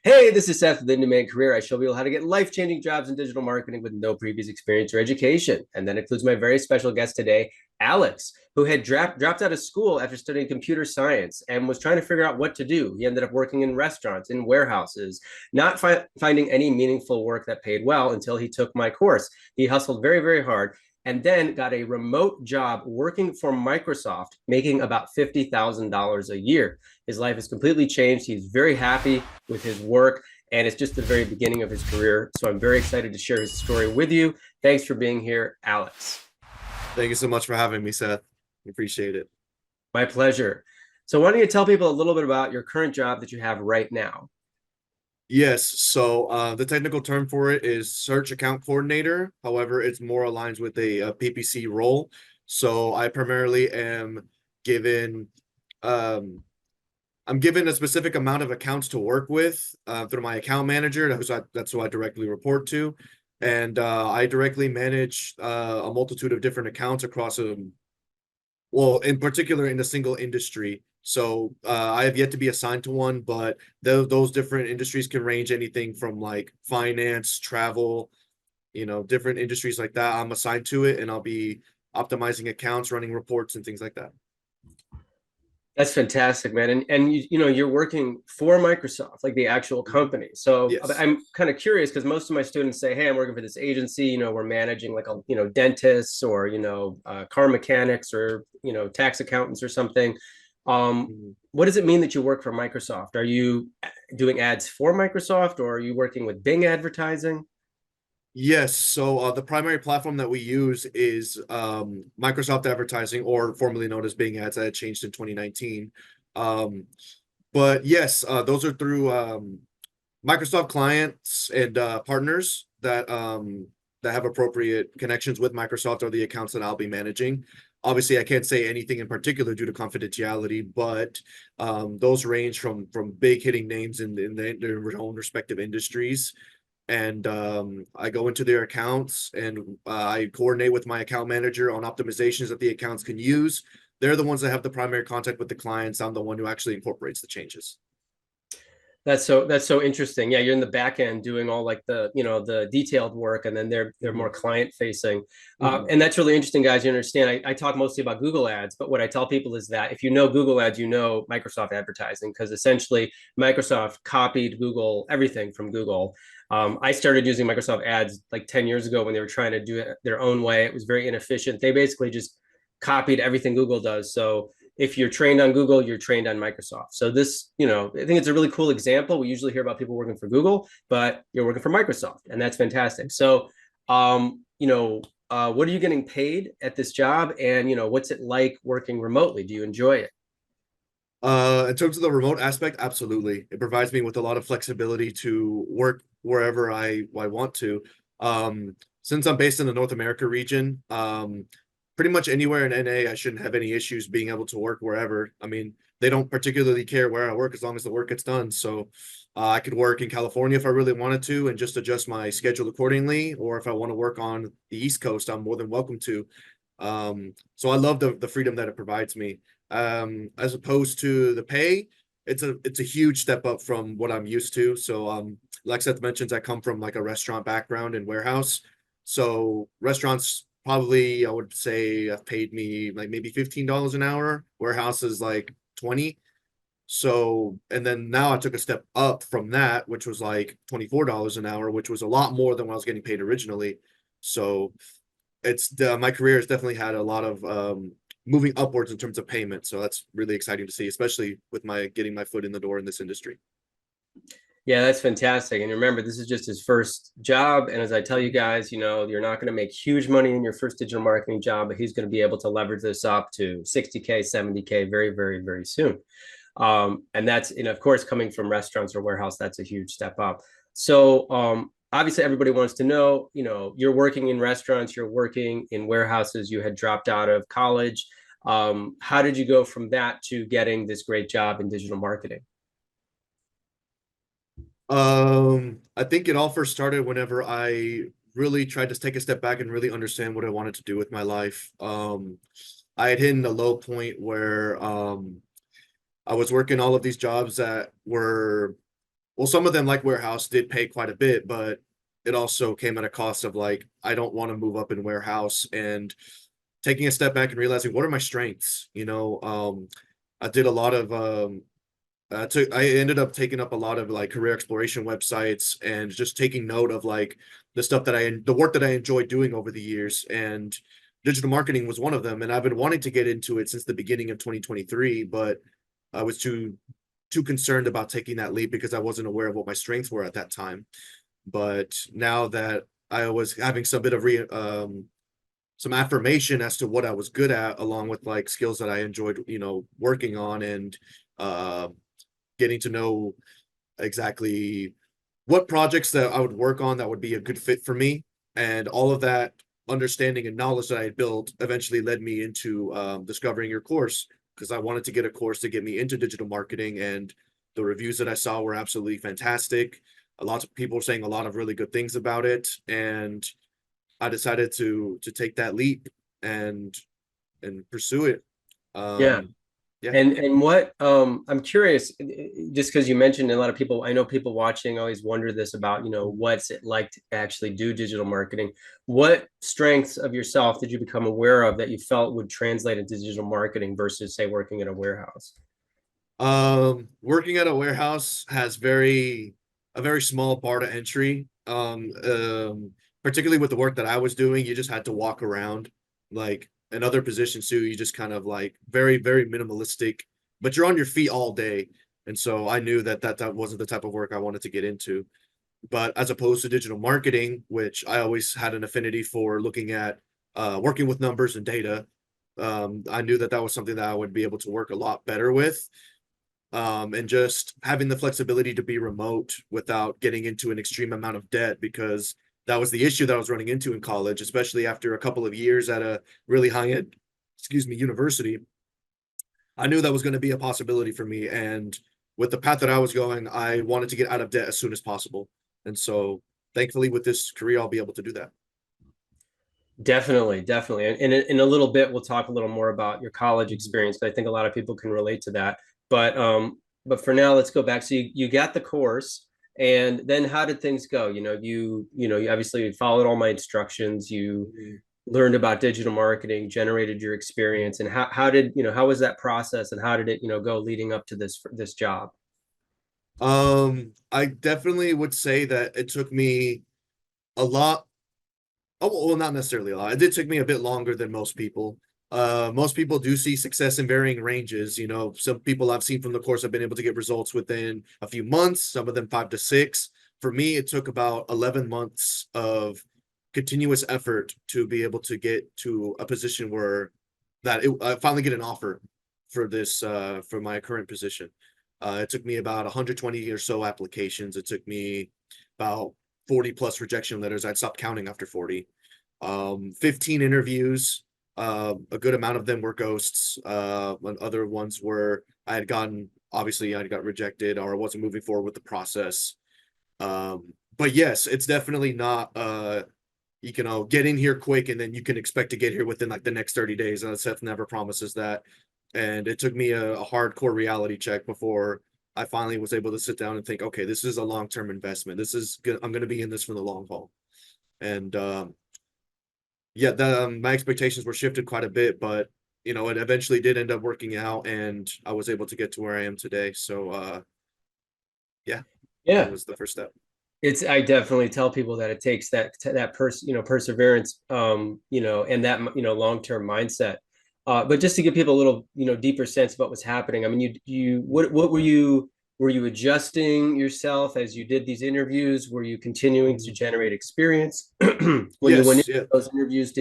Hey, this is Seth with In-Demand Career. I show people how to get life-changing jobs in digital marketing with no previous experience or education. And that includes my very special guest today, Alex, who had dropped out of school after studying computer science and was trying to figure out what to do. He ended up working in restaurants, in warehouses, not finding any meaningful work that paid well until he took my course. He hustled very, very hard and then got a remote job working for Microsoft, making about $50,000 a year. His life has completely changed. He's very happy with his work, and it's just the very beginning of his career. So I'm very excited to share his story with you. Thanks for being here, Alex. Thank you so much for having me, Seth. Appreciate it. My pleasure. So why don't you tell people a little bit about your current job that you have right now? Yes, so the technical term for it is search account coordinator. However, it's more aligns with a PPC role. So I primarily am given um, I'm given a specific amount of accounts to work with through my account manager. That's who I directly report to, and I directly manage a multitude of different accounts across well, in particular in a single industry. So I have yet to be assigned to one, but those different industries can range anything from like finance, travel, different industries like that. I'm assigned to it, and I'll be optimizing accounts, running reports, and things like that. That's fantastic, man. And you're working for Microsoft, like the actual Mhm. company. So Yes. I'm kind of curious because most of my students say, "Hey, I'm working for this agency. We're managing like dentists or car mechanics or tax accountants or something." Mhm. What does it mean that you work for Microsoft? Are you doing ads for Microsoft, or are you working with Bing advertising? Yes, so the primary platform that we use is Microsoft Advertising, or formerly known as Bing Ads, that had changed in 2019. Um, but yes, those are through Microsoft clients and partners that have appropriate connections with Microsoft are the accounts that I'll be managing. Obviously, I can't say anything in particular due to confidentiality, but those range from big hitting names in their own respective industries. And I go into their accounts, and I coordinate with my account manager on optimizations that the accounts can use. They're the ones that have the primary contact with the clients. I'm the one who actually incorporates the changes. That's so interesting. Yeah, you're in the back end doing all like the detailed work, and then they're more Mhm. client facing, Mhm. and that's really interesting, guys. You understand? I talk mostly about Google Ads, but what I tell people is that if you know Google Ads, you know Microsoft advertising because essentially Microsoft copied Google everything from Google. I started using Microsoft Ads like 10 years ago when they were trying to do it their own way. It was very inefficient. They basically just copied everything Google does. So if you're trained on Google, you're trained on Microsoft. So this, I think it's a really cool example. We usually hear about people working for Google, but you're working for Microsoft, and that's fantastic. So, what are you getting paid at this job, and what's it like working remotely? Do you enjoy it? In terms of the remote aspect, absolutely. It provides me with a lot of flexibility to work wherever I want to. Since I'm based in the North America region, pretty much anywhere in NA, I shouldn't have any issues being able to work wherever. I mean, they don't particularly care where I work as long as the work gets done. So I could work in California if I really wanted to and just adjust my schedule accordingly. Or if I want to work on the East Coast, I'm more than welcome to. So I love the freedom that it provides me. As opposed to the pay, it's a huge step up from what I'm used to. So like Seth mentions, I come from like a restaurant background and warehouse. So restaurants probably I would say have paid me like maybe $15 an hour. Warehouse is like 20. So and then now I took a step up from that, which was like $24 an hour, which was a lot more than what I was getting paid originally. So my career has definitely had a lot of moving upwards in terms of payment. So that's really exciting to see, especially with my getting my foot in the door in this industry. Yeah, that's fantastic. And remember, this is just his first job. And as I tell you guys, you're not going to make huge money in your first digital marketing job, but he's going to be able to leverage this up to 60K, 70K very, very, very soon. And of course, coming from restaurants or warehouse, that's a huge step up. So obviously everybody wants to know, you're working in restaurants, you're working in warehouses, you had dropped out of college. How did you go from that to getting this great job in digital marketing? I think it all first started whenever I really tried to take a step back and really understand what I wanted to do with my life. I had hit a low point where I was working all of these jobs that were well, some of them like warehouse did pay quite a bit, but it also came at a cost of like, I don't want to move up in warehouse, and taking a step back and realizing what are my strengths, I did a lot of I ended up taking up a lot of like career exploration websites and just taking note of like the work that I enjoyed doing over the years. And digital marketing was one of them. And I've been wanting to get into it since the beginning of 2023, but I was too concerned about taking that leap because I wasn't aware of what my strengths were at that time. But now that I was having some bit of some affirmation as to what I was good at, along with like skills that I enjoyed, working on, and uh, getting to know exactly what projects that I would work on that would be a good fit for me. And all of that understanding and knowledge that I had built eventually led me into discovering your course, because I wanted to get a course to get me into digital marketing. And the reviews that I saw were absolutely fantastic. A lot of people were saying a lot of really good things about it. And I decided to take that leap and pursue it. Yeah. Yeah. And what I'm curious, just because you mentioned a lot of people, I know people watching always wonder this about, what's it like to actually do digital marketing? What strengths of yourself did you become aware of that you felt would translate into digital marketing versus, say, working at a warehouse? Working at a warehouse has a very small bar to entry. Particularly with the work that I was doing, you just had to walk around. Like in other positions too, you just kind of like very, very minimalistic, but you're on your feet all day. And so I knew that wasn't the type of work I wanted to get into. But as opposed to digital marketing, which I always had an affinity for looking at, working with numbers and data, I knew that was something that I would be able to work a lot better with, and just having the flexibility to be remote without getting into an extreme amount of debt, because that was the issue that I was running into in college, especially after a couple of years at a really high end, university. I knew that was going to be a possibility for me. And with the path that I was going, I wanted to get out of debt as soon as possible. And so thankfully with this career, I'll be able to do that. Definitely, definitely. And in a little bit, we'll talk a little more about your college experience, but I think a lot of people can relate to that. But for now, let's go back. So you got the course, and then how did things go? You obviously followed all my instructions. You learned about digital marketing, generated your experience, and how was that process, and how did it, go leading up to this job? I definitely would say that it took me a lot. Oh, well, not necessarily a lot. It did take me a bit longer than most people. Most people do see success in varying ranges. Some people I've seen from the course have been able to get results within a few months, some of them 5 to 6. For me, it took about 11 months of continuous effort to be able to get to a position where I finally get an offer for this, for my current position. It took me about 120 or so applications. It took me about 40 plus rejection letters. I'd stopped counting after 40. 15 interviews. A good amount of them were ghosts. And other ones were obviously I got rejected or wasn't moving forward with the process. But yes, it's definitely not, you can get in here quick and then you can expect to get here within like the next 30 days. And Seth never promises that. And it took me a hardcore reality check before I finally was able to sit down and think, okay, this is a long-term investment. I'm going to be in this for the long haul. And yeah, my expectations were shifted quite a bit, but it eventually did end up working out, and I was able to get to where I am today. So yeah, that Yeah. was the first step. I definitely tell people that it takes perseverance, and that, long-term mindset. But just to give people a little, deeper sense of what was happening. I mean, what were you adjusting yourself as you did these interviews? Were you continuing to generate experience? When you went Yes, into yeah. those interviews,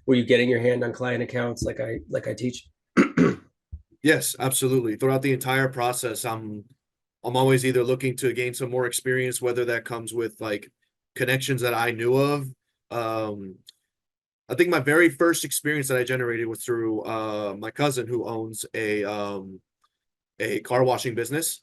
were you getting your hand on client accounts like I teach? Yes, absolutely. Throughout the entire process, I'm always either looking to gain some more experience, whether that comes with like connections that I knew of. Um, I think my very first experience that I generated was through my cousin, who owns a car washing business,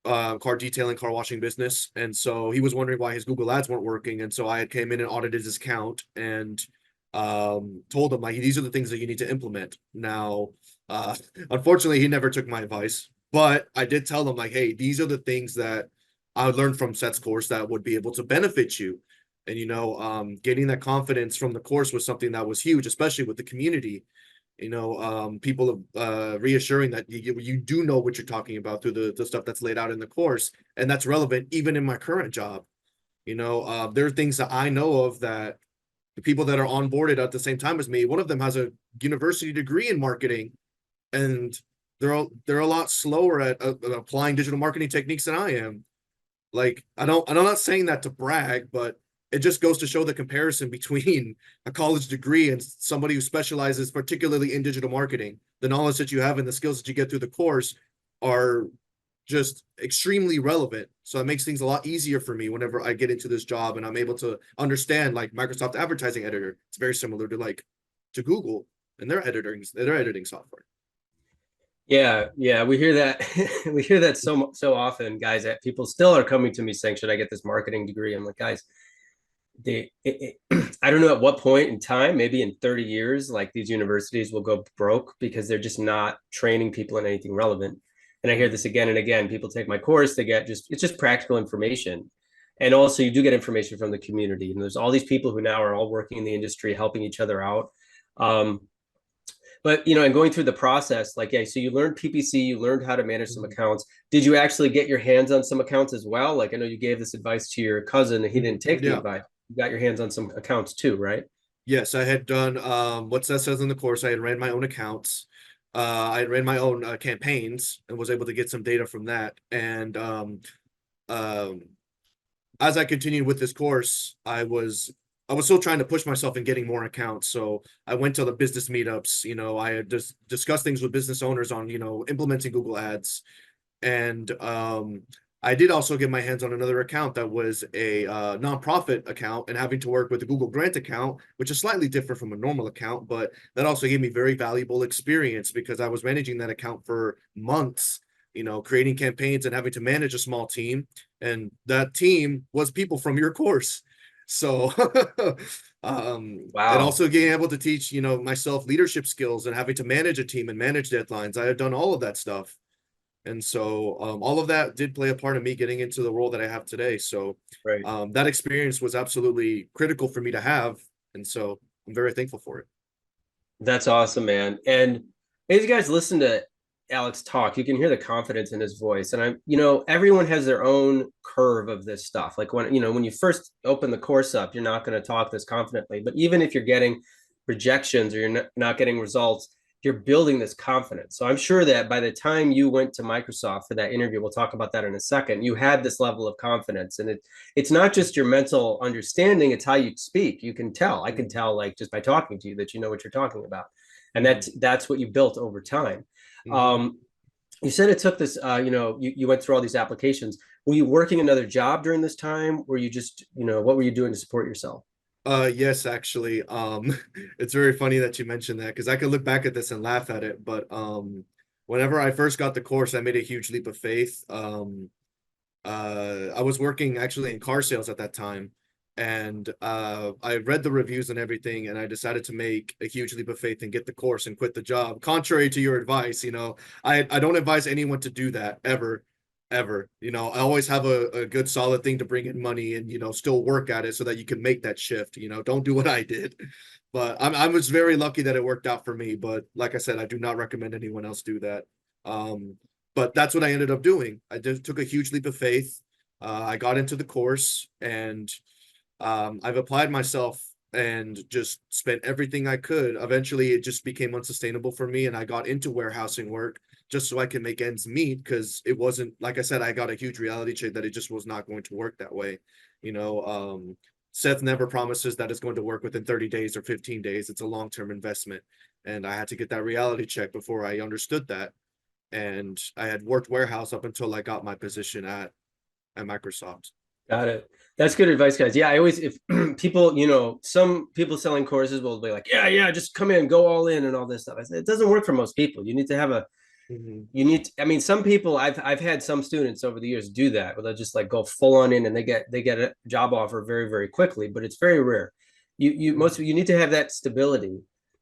car detailing, car washing business. And so he was wondering why his Google ads weren't working. And so I had came in and audited his account and told him like, these are the things that you need to implement. Now, uh, unfortunately, he never took my advice, but I did tell him like, hey, these are the things that I learned from Seth's course that would be able to benefit you. And, getting that confidence from the course was something that was huge, especially with the community. People reassuring that you do know what you're talking about through the stuff that's laid out in the course. And that's relevant even in my current job. There are things that I know of that the people that are onboarded at the same time as me, one of them has a university degree in marketing, and they're a lot slower at applying digital marketing techniques than I am. Like, I'm not saying that to brag, but it just goes to show the comparison between a college degree and somebody who specializes particularly in digital marketing. The knowledge that you have and the skills that you get through the course are just extremely relevant. So it makes things a lot easier for me whenever I get into this job and I'm able to understand, like, Microsoft Advertising Editor. It's very similar to Google and their editing software. Yeah, we hear that. We hear that so often, guys, that people still are coming to me saying, should I get this marketing degree? I'm like, guys, I don't know at what point in time, maybe in 30 years, like, these universities will go broke because they're just not training people in anything relevant. And I hear this again and again. People take my course, it's just practical information. And also you do get information from the community. And there's all these people who now are all working in the industry, helping each other out. But, and going through the process, like, yeah, so you learned PPC, you learned how to manage some accounts. Did you actually get your hands on some accounts as well? Like, I know you gave this advice to your cousin and he didn't take the advice. You got your hands on some accounts too, right? Yes, I had done what Seth says in the course. I had ran my own accounts. I had ran my own campaigns and was able to get some data from that. And as I continued with this course, I was still trying to push myself in getting more accounts. So I went to the business meetups. I had just discussed things with business owners on, implementing Google Ads. And I did also get my hands on another account that was a nonprofit account, and having to work with the Google Grant account, which is slightly different from a normal account, but that also gave me very valuable experience because I was managing that account for months, creating campaigns and having to manage a small team. And that team was people from your course. So and also being able to teach, myself leadership skills and having to manage a team and manage deadlines. I had done all of that stuff. And so all of that did play a part of me getting into the role that I have today. So that experience was absolutely critical for me to have. And so I'm very thankful for it. That's awesome, man. And as you guys listen to Alex talk, you can hear the confidence in his voice. And everyone has their own curve of this stuff. Like, when you first open the course up, you're not going to talk this confidently. But even if you're getting rejections or you're not getting results, you're building this confidence. So I'm sure that by the time you went to Microsoft for that interview, we'll talk about that in a second, you had this level of confidence. And it's not just your mental understanding, it's how you speak. You can tell. I can tell, like, just by talking to you, that you know what you're talking about. And that's what you built over time. You said it took this, you went through all these applications. Were you working another job during this time? Were you just, what were you doing to support yourself? Yes, actually. It's very funny that you mentioned that because I could look back at this and laugh at it. But whenever I first got the course, I made a huge leap of faith. I was working actually in car sales at that time, and I read the reviews and everything, and I decided to make a huge leap of faith and get the course and quit the job. Contrary to your advice, I don't advise anyone to do that ever. I always have a good solid thing to bring in money and, still work at it so that you can make that shift. Don't do what I did. But I was very lucky that it worked out for me. But like I said, I do not recommend anyone else do that. But that's what I ended up doing. I took a huge leap of faith. I got into the course, and I've applied myself and just spent everything I could. Eventually, it just became unsustainable for me, and I got into warehousing work just so I can make ends meet, because it wasn't, like I said, I got a huge reality check that it just was not going to work that way. Seth never promises that it's going to work within 30 days or 15 days. It's a long-term investment. And I had to get that reality check before I understood that. And I had worked warehouse up until I got my position at Microsoft. Got it. That's good advice, guys. Yeah, I always, if people, some people selling courses will be like, yeah, just come in, go all in and all this stuff. I said, it doesn't work for most people. You need to have some people, I've had some students over the years do that, where they'll just like go full on in and they get a job offer very, very quickly, but it's very rare. You need to have that stability.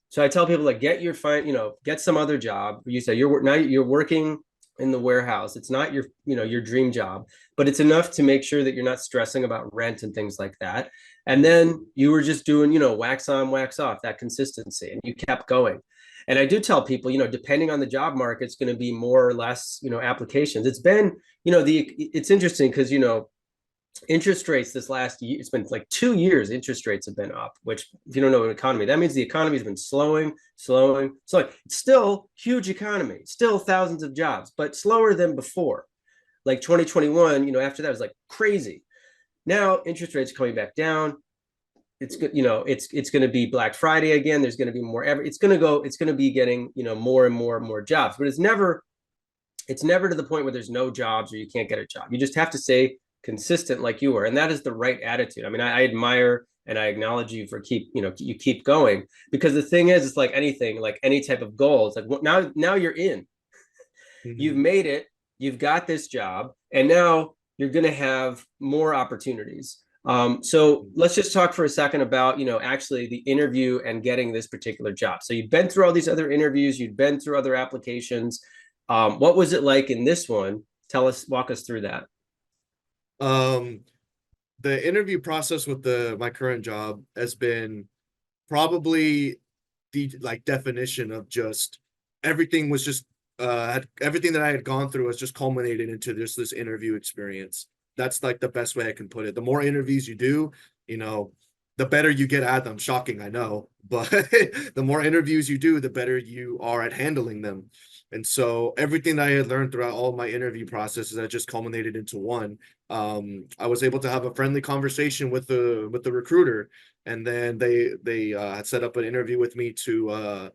So I tell people, like, get some other job. You say you're working in the warehouse. It's not your, your dream job, but it's enough to make sure that you're not stressing about rent and things like that. And then you were just doing, wax on, wax off, that consistency, and you kept going. And I do tell people, depending on the job market, it's going to be more or less, applications. It's been, it's interesting because, interest rates this last year, it's been like 2 years, interest rates have been up, which if you don't know an economy, that means the economy has been slowing. It's still huge economy, still thousands of jobs, but slower than before. Like 2021, after that was like crazy. Now interest rates coming back down. It's good, it's going to be Black Friday again. There's going to be more, it's going to be getting, more and more and more jobs, but it's never to the point where there's no jobs or you can't get a job. You just have to stay consistent like you were, and that is the right attitude. I mean, I admire and I acknowledge you for you keep going, because the thing is, it's like anything, like any type of goal. It's like, now you're in, you've made it, you've got this job, and now you're going to have more opportunities. So let's just talk for a second about, actually the interview and getting this particular job. So you've been through all these other interviews, you've been through other applications. What was it like in this one? Walk us through that. The interview process with my current job has been probably the definition of just everything was just everything that I had gone through has just culminated into this interview experience. That's like the best way I can put it. The more interviews you do, the better you get at them. Shocking, I know, but the more interviews you do, the better you are at handling them. And so everything that I had learned throughout all my interview processes that just culminated into one. I was able to have a friendly conversation with the recruiter, and then they had set up an interview with me to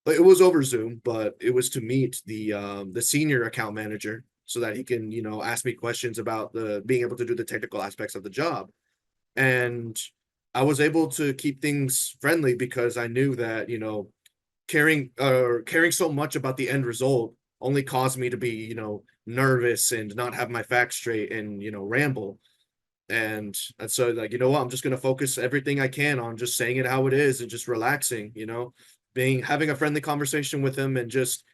it was over Zoom, but it was to meet the senior account manager so that he can ask me questions about being able to do the technical aspects of the job. And I was able to keep things friendly because I knew that caring so much about the end result only caused me to be nervous and not have my facts straight and ramble. And so like, what, I'm just going to focus everything I can on just saying it how it is and just relaxing, having a friendly conversation with him and just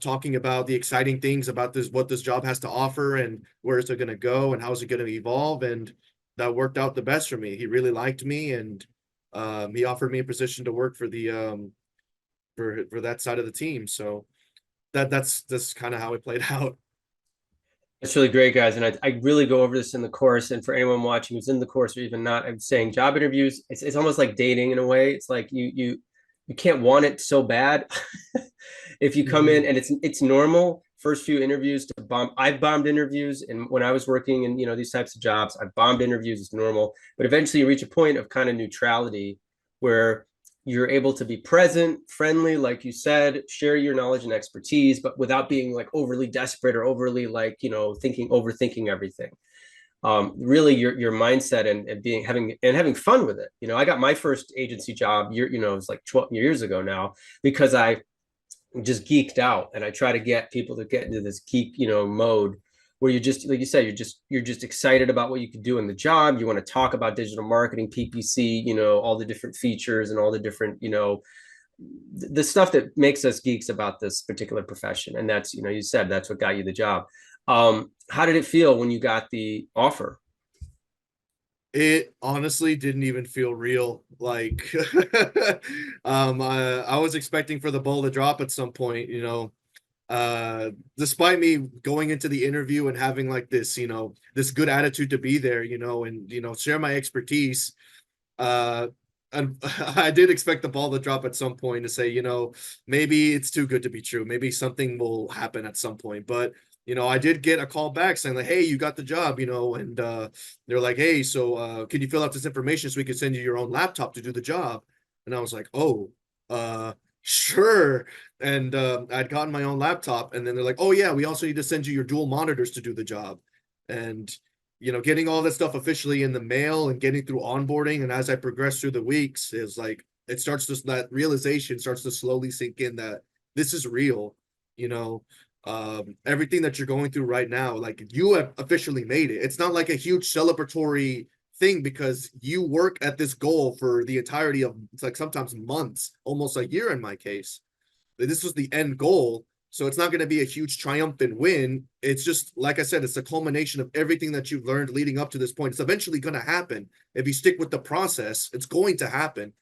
talking about the exciting things about what this job has to offer and where is it going to go and how is it going to evolve. And that worked out the best for me. He really liked me, and he offered me a position to work for the for that side of the team. So that's kind of how it played out. It's really great, guys. And I really go over this in the course. And for anyone watching who's in the course or even not, I'm saying job interviews, it's almost like dating in a way. It's like you can't want it so bad. If you come in, and it's normal first few interviews to bomb. I've bombed interviews, and when I was working in these types of jobs, I've bombed interviews. It's normal, but eventually you reach a point of kind of neutrality where you're able to be present, friendly, like you said, share your knowledge and expertise, but without being like overly desperate or overly like overthinking everything. Really your mindset and having fun with it. I got my first agency job it was like 12 years ago now, because I just geeked out, and I try to get people to get into this geek mode where you just, like you said, you're just excited about what you can do in the job. You want to talk about digital marketing, PPC, all the different features and all the different the stuff that makes us geeks about this particular profession. And that's you said that's what got you the job. How did it feel when you got the offer? It honestly didn't even feel real. Like, I was expecting for the ball to drop at some point, despite me going into the interview and having like this, this good attitude to be there, and, share my expertise. And I did expect the ball to drop at some point to say, maybe it's too good to be true. Maybe something will happen at some point, but I did get a call back saying like, hey, you got the job, and they're like, hey, so can you fill out this information so we can send you your own laptop to do the job? And I was like, oh, sure. And I'd gotten my own laptop, and then they're like, oh yeah, we also need to send you your dual monitors to do the job. And getting all this stuff officially in the mail and getting through onboarding, and as I progress through the weeks, is like that realization starts to slowly sink in that this is real. Everything that you're going through right now, like you have officially made it. It's not like a huge celebratory thing because you work at this goal for the entirety of, it's like sometimes months, almost a year in my case. This was the end goal. So it's not going to be a huge triumphant win. It's just, like I said, it's a culmination of everything that you've learned leading up to this point. It's eventually going to happen. If you stick with the process, it's going to happen.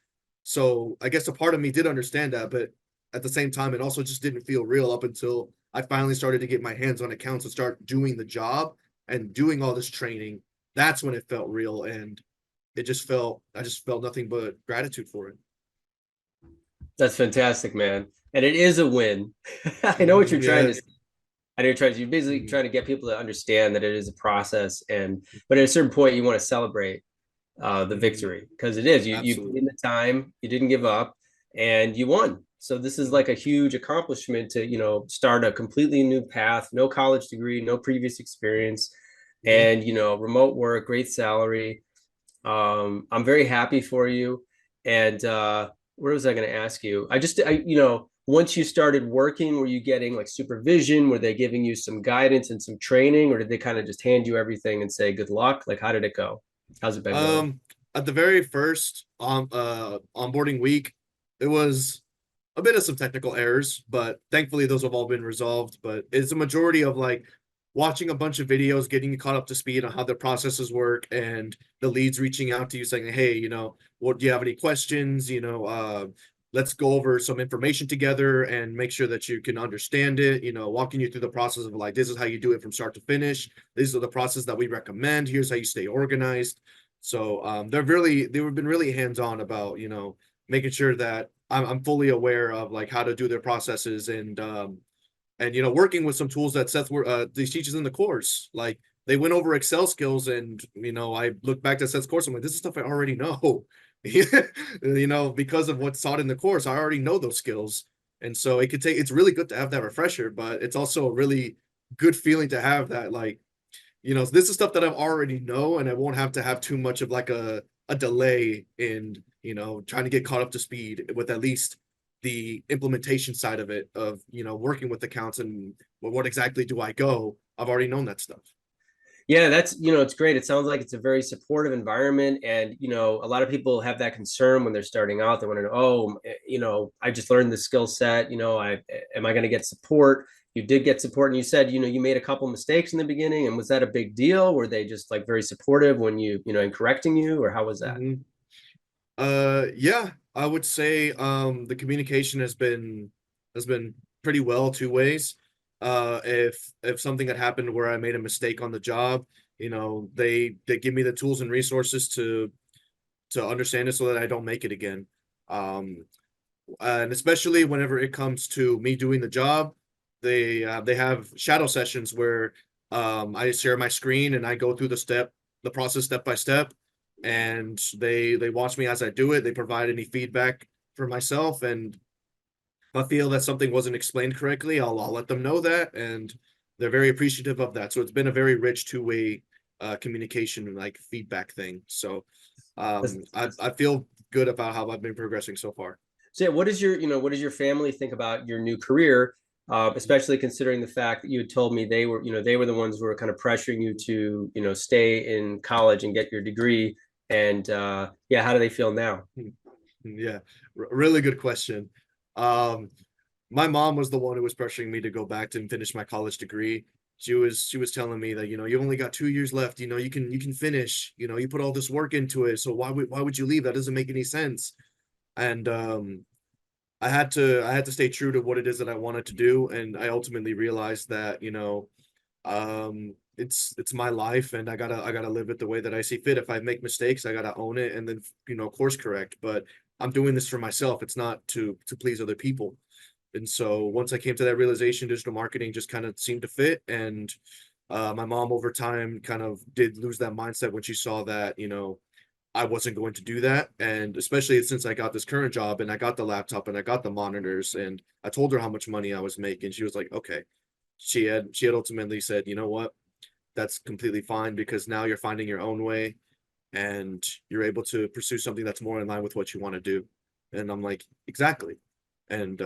So I guess a part of me did understand that, but at the same time, it also just didn't feel real up until I finally started to get my hands on accounts and start doing the job and doing all this training. That's when it felt real. And I just felt nothing but gratitude for it. That's fantastic, man. And it is a win. I know what you're trying to say. I know you're basically trying to get people to understand that it is a process, but at a certain point you want to celebrate the victory, because it is, you put in the time, you didn't give up, and you won. So this is like a huge accomplishment to, start a completely new path, no college degree, no previous experience, and, remote work, great salary. I'm very happy for you. And what was I going to ask you? Once you started working, were you getting like supervision? Were they giving you some guidance and some training, or did they kind of just hand you everything and say good luck? Like, how did it go? How's it been going? At the very first onboarding week, it was a bit of some technical errors, but thankfully those have all been resolved. But it's a majority of like watching a bunch of videos, getting you caught up to speed on how the processes work, and the leads reaching out to you saying, hey, what do you have any questions? Let's go over some information together and make sure that you can understand it, walking you through the process of like, this is how you do it from start to finish. These are the process that we recommend. Here's how you stay organized. So they've been really hands-on about, making sure that I'm fully aware of like how to do their processes, and working with some tools that Seth these teaches in the course. Like they went over Excel skills, and I look back to Seth's course, I'm like, this is stuff I already know. Because of what's taught in the course, I already know those skills. And so it's really good to have that refresher, but it's also a really good feeling to have that, like, this is stuff that I already know, and I won't have to have too much of like a delay in, trying to get caught up to speed with at least the implementation side of it, of, working with accounts and what exactly do I go? I've already known that stuff. Yeah, that's, it's great. It sounds like it's a very supportive environment. And, a lot of people have that concern when they're starting out. They want to know, I just learned the skill set, am I going to get support? You did get support, and you said, you made a couple mistakes in the beginning. And was that a big deal? Were they just like very supportive when in correcting you, or how was that? Yeah, I would say the communication has been pretty well two ways. If something had happened where I made a mistake on the job, they give me the tools and resources to understand it so that I don't make it again. And especially whenever it comes to me doing the job, they have shadow sessions where I share my screen and I go through the process step by step, and they watch me as I do it. They provide any feedback for myself, and if I feel that something wasn't explained correctly, I'll let them know that, and they're very appreciative of that. So it's been a very rich two-way communication and like feedback thing. So I feel good about how I've been progressing so far. So yeah, what does your family think about your new career? Especially considering the fact that you had told me they were the ones who were kind of pressuring you to, stay in college and get your degree. And yeah, how do they feel now? Yeah, really good question. My mom was the one who was pressuring me to go back and finish my college degree. She was telling me that, you only got 2 years left, you can finish, you put all this work into it. So why would you leave? That doesn't make any sense. And I had to stay true to what it is that I wanted to do. And I ultimately realized that, it's my life, and I gotta live it the way that I see fit. If I make mistakes, I gotta own it and then, course correct. But I'm doing this for myself. It's not to please other people. And so once I came to that realization, digital marketing just kind of seemed to fit. And my mom over time kind of did lose that mindset when she saw that, I wasn't going to do that. And especially since I got this current job and I got the laptop and I got the monitors, and I told her how much money I was making, she was like, okay. She had ultimately said, you know what, that's completely fine, because now you're finding your own way and you're able to pursue something that's more in line with what you want to do. And I'm like, exactly. And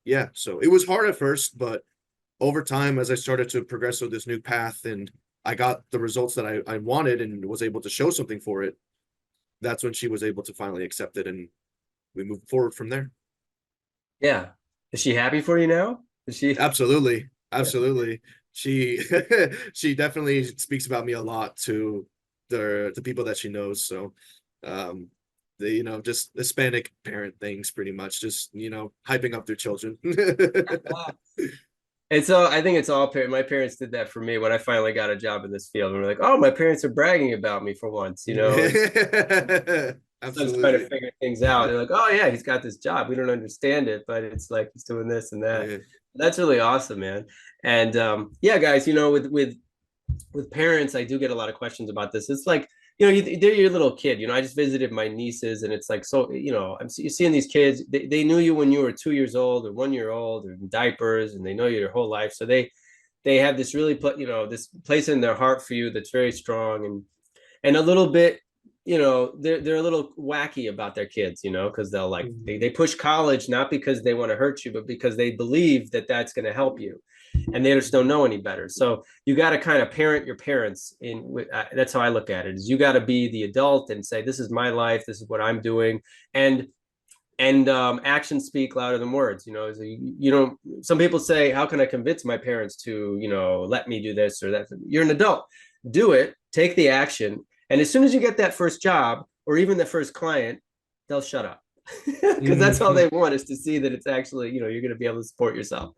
yeah, so it was hard at first, but over time, as I started to progress with this new path and I got the results that I wanted and was able to show something for it, that's when she was able to finally accept it, and we moved forward from there. Yeah. Is she happy for you now? She, Absolutely. yeah. Absolutely. She she definitely speaks about me a lot to the people that she knows. So um the just Hispanic parent things pretty much, just hyping up their children. And so I think it's all my parents did that for me when I finally got a job in this field. And we're like, oh, my parents are bragging about me for once, and son's trying to Absolutely. figure things out. They're like, oh yeah, he's got this job. We don't understand it, but it's like he's doing this and that. Yeah. That's really awesome, man. And yeah, guys, with parents, I do get a lot of questions about this. It's like, they're your little kid. I just visited my nieces, and it's like, so, you're seeing these kids. They knew you when you were 2 years old or 1 year old or in diapers, and they know you your whole life. So they have this really, this place in their heart for you that's very strong, and a little bit, they're a little wacky about their kids, because they'll like Mhm. they push college not because they want to hurt you, but because they believe that that's going to help you, and they just don't know any better. So you got to kind of parent your parents that's how I look at it, is you got to be the adult and say, this is my life, this is what I'm doing. And actions speak louder than words. So some people say, how can I convince my parents to let me do this or that? You're an adult, do it, take the action, and as soon as you get that first job or even the first client, they'll shut up. Because that's all they Mhm. want, is to see that it's actually, you're going to be able to support yourself.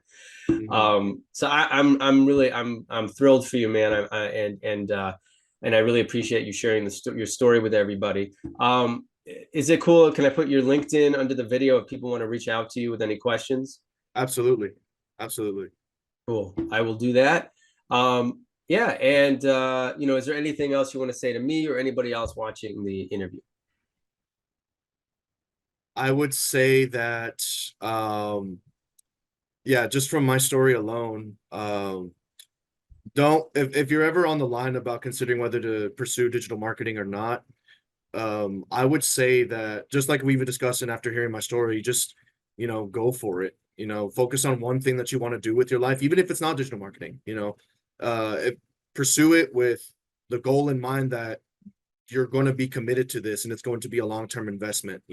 Mhm. So I'm really, I'm thrilled for you, man. And I really appreciate you sharing your story with everybody. Is it cool? Can I put your LinkedIn under the video if people want to reach out to you with any questions? Absolutely. Absolutely. Cool. I will do that. Yeah. And, is there anything else you want to say to me or anybody else watching the interview? I would say that yeah, just from my story alone, don't if you're ever on the line about considering whether to pursue digital marketing or not, I would say that, just like we've discussed and after hearing my story, just go for it. Focus on one thing that you want to do with your life, even if it's not digital marketing. Pursue it with the goal in mind that you're going to be committed to this and it's going to be a long-term investment.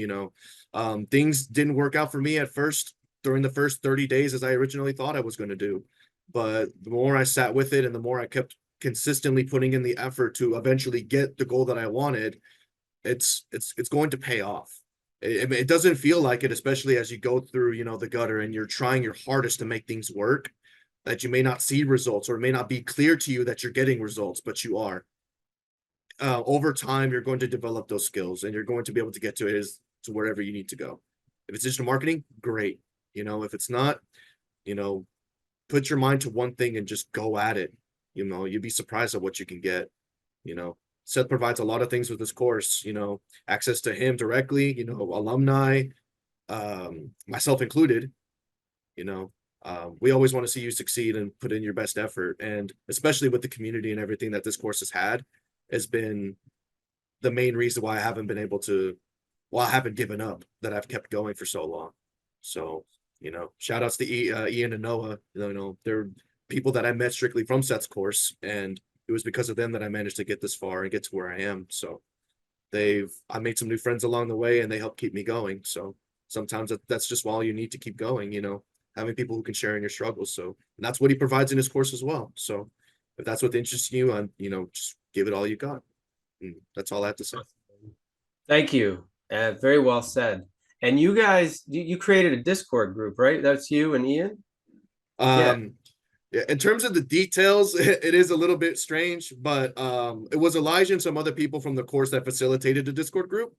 Things didn't work out for me at first during the first 30 days as I originally thought I was going to do, but the more I sat with it and the more I kept consistently putting in the effort to eventually get the goal that I wanted, it's going to pay off. It doesn't feel like it, especially as you go through the gutter and you're trying your hardest to make things work, that you may not see results, or it may not be clear to you that you're getting results, but you are. Over time, you're going to develop those skills and you're going to be able to get to wherever you need to go. If it's digital marketing, great. If it's not, you know, put your mind to one thing and just go at it. You'd be surprised at what you can get. You know, Seth provides a lot of things with this course, access to him directly, alumni, myself included, you know, we always want to see you succeed and put in your best effort. And especially with the community and everything that this course has been the main reason why I haven't been able to, well, I haven't given up, that I've kept going for so long. So, shout outs to Ian and Noah. They're people that I met strictly from Seth's course, and it was because of them that I managed to get this far and get to where I am. So I made some new friends along the way, and they help keep me going. So sometimes that's just all you need to keep going, having people who can share in your struggles. So, and that's what he provides in his course as well. So if that's what interests you, and just give it all you got. And that's all I have to say. Thank you. Very well said. And you guys, you created a Discord group, right? That's you and Ian? Yeah. Um, yeah, in terms of the details, it is a little bit strange, but it was Elijah and some other people from the course that facilitated the Discord group.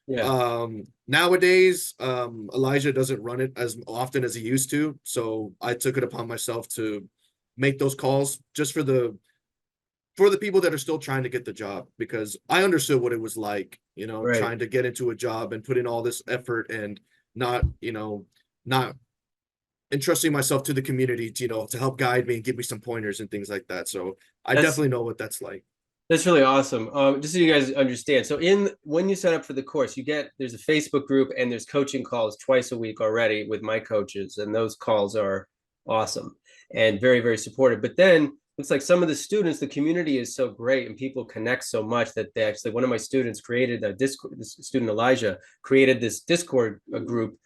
Yeah. Nowadays, Elijah doesn't run it as often as he used to, so I took it upon myself to make those calls just for the people that are still trying to get the job, because I understood what it was like, Right. trying to get into a job and put in all this effort and not, not entrusting myself to the community to, to help guide me and give me some pointers and things like that. So I That's definitely know what that's like. That's really awesome. Just so you guys understand, so when you sign up for the course, there's a Facebook group and there's coaching calls twice a week already with my coaches, and those calls are awesome and very, very supportive. But then it's like some of the students, the community is so great and people connect so much that they actually, one of my students created a Discord. This student Elijah created this Discord group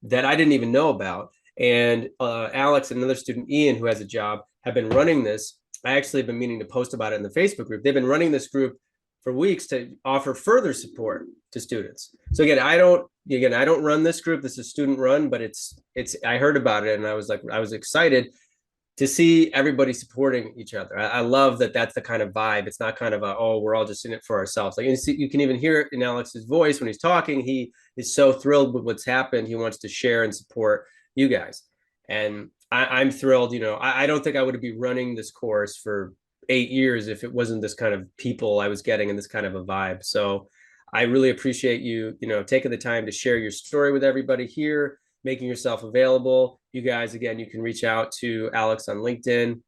that I didn't even know about. And Alex and another student, Ian, who has a job, have been running this. I actually have been meaning to post about it in the Facebook group. They've been running this group for weeks to offer further support to students. So again, I don't run this group. This is student run, but it's I heard about it and I was excited to see everybody supporting each other. I love that that's the kind of vibe. It's not kind of oh, we're all just in it for ourselves. Like you can even hear it in Alex's voice when he's talking. He is so thrilled with what's happened. He wants to share and support you guys. And I'm thrilled. I don't think I would be running this course for 8 years if it wasn't this kind of people I was getting and this kind of a vibe. So I really appreciate you, taking the time to share your story with everybody here, making yourself available. You guys, again, you can reach out to Alex on LinkedIn.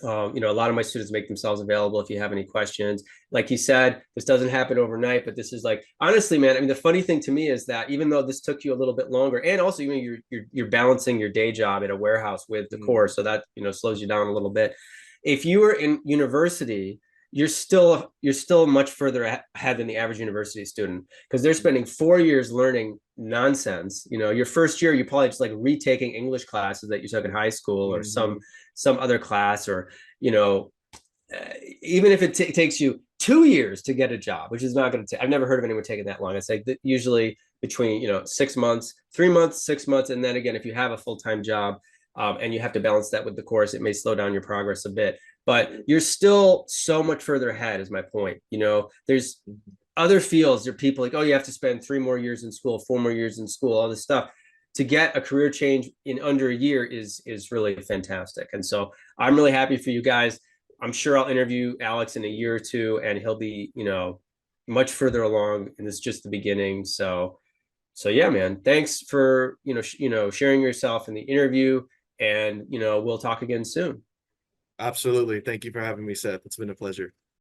A lot of my students make themselves available if you have any questions. Like he said, this doesn't happen overnight, but this is like, honestly, man, I mean, the funny thing to me is that even though this took you a little bit longer, and also you're balancing your day job at a warehouse with the course, so that slows you down a little bit. If you were in university, you're still much further ahead than the average university student, because they're spending 4 years learning nonsense. Your first year, you're probably just like retaking English classes that you took in high school or some other class, or even if it takes you 2 years to get a job, which is not going to take, I've never heard of anyone taking that long. It's like usually between 6 months, 3 months, 6 months, and then again, if you have a full-time job and you have to balance that with the course, it may slow down your progress a bit. But you're still so much further ahead, is my point. There's other fields, there are people like, oh, you have to spend 3 more years in school, 4 more years in school, all this stuff. To get a career change in under a year is really fantastic. And so I'm really happy for you guys. I'm sure I'll interview Alex in a year or two, and he'll be, much further along, and this is just the beginning. So yeah, man, thanks for, sharing yourself in the interview, and, we'll talk again soon. Absolutely. Thank you for having me, Seth. It's been a pleasure.